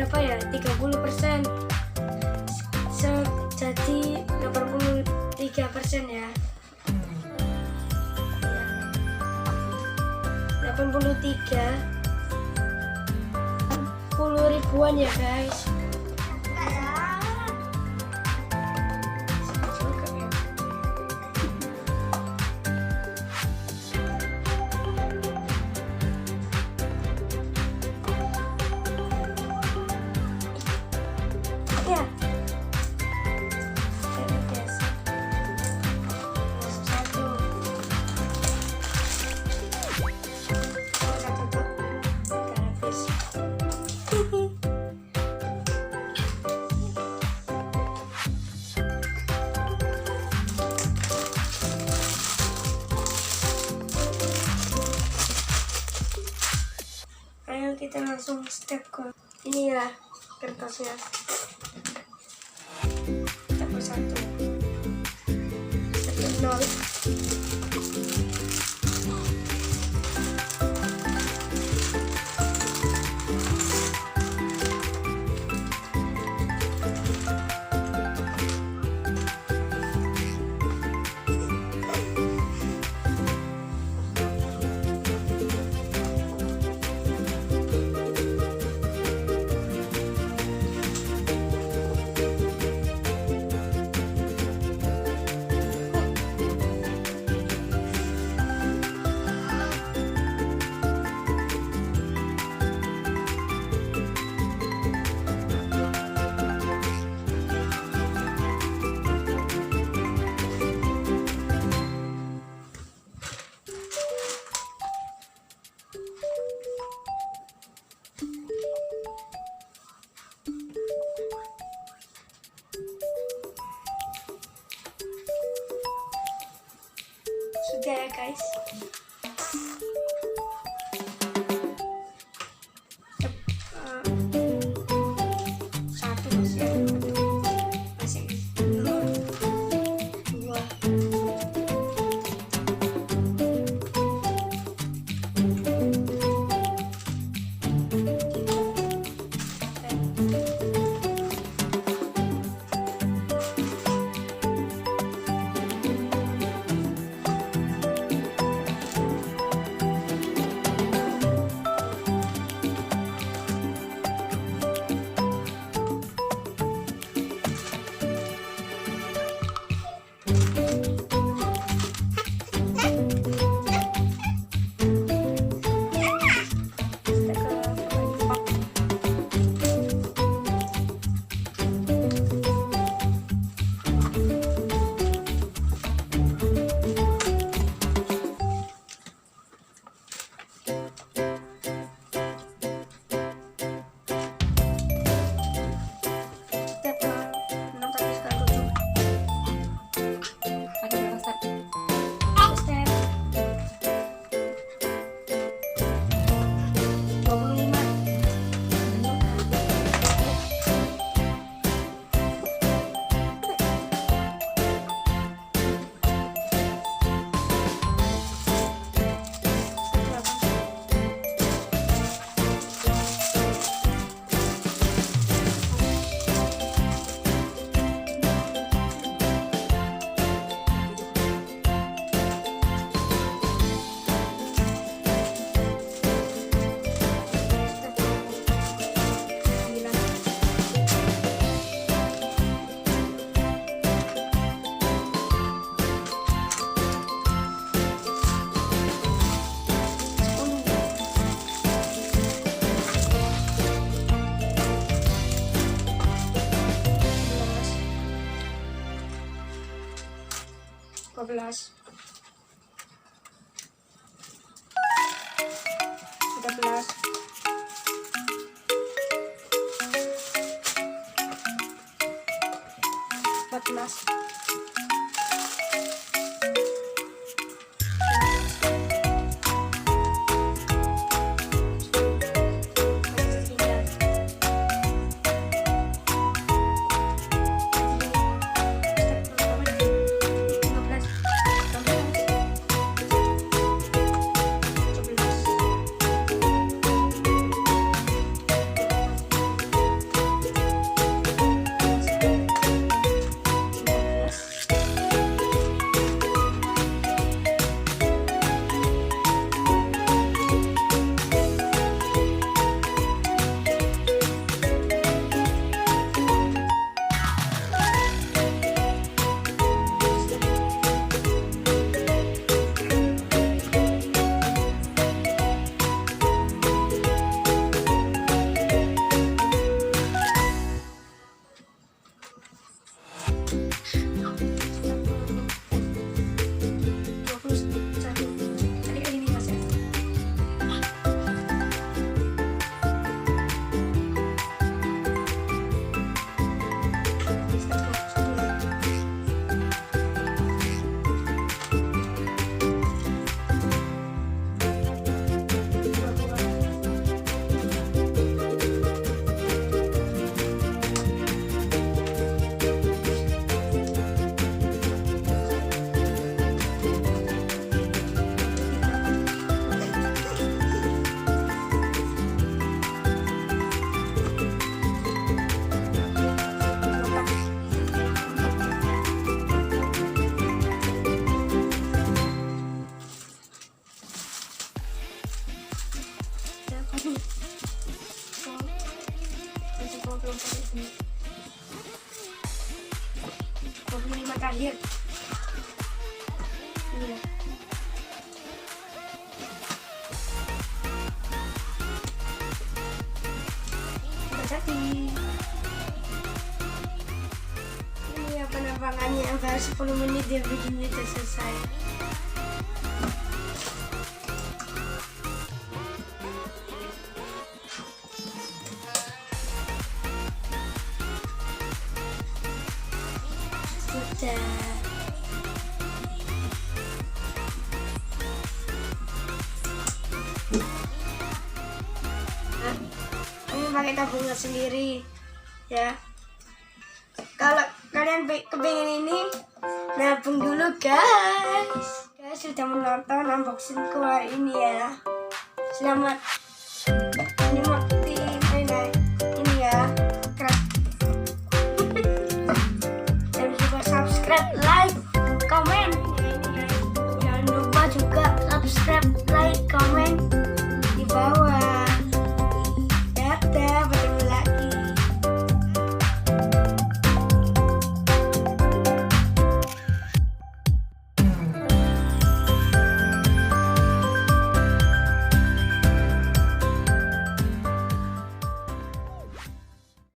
berapa ya, 30%, jadi 83% ya. 83 10 ribuan ya guys. Ya. Ayo kita langsung step ke ini ya, kertasnya. Step ke 1, step ke 0. Sudah ya guys. Satu masih 2. Belas, 13, 14, 15, Masih 24 menit. 25 terakhir. Iya. Sudah jadi. Ini ya penerbangannya, baru 10 menit dia bikin itu selesai. Nah, kami pakai tabungan sendiri ya. Kalau kalian kepengen ini, nabung dulu guys. Guys sudah menonton unboxing hari ini ya. Selamat menikmati ini ya. Dan juga subscribe, like, komen. Jangan lupa juga subscribe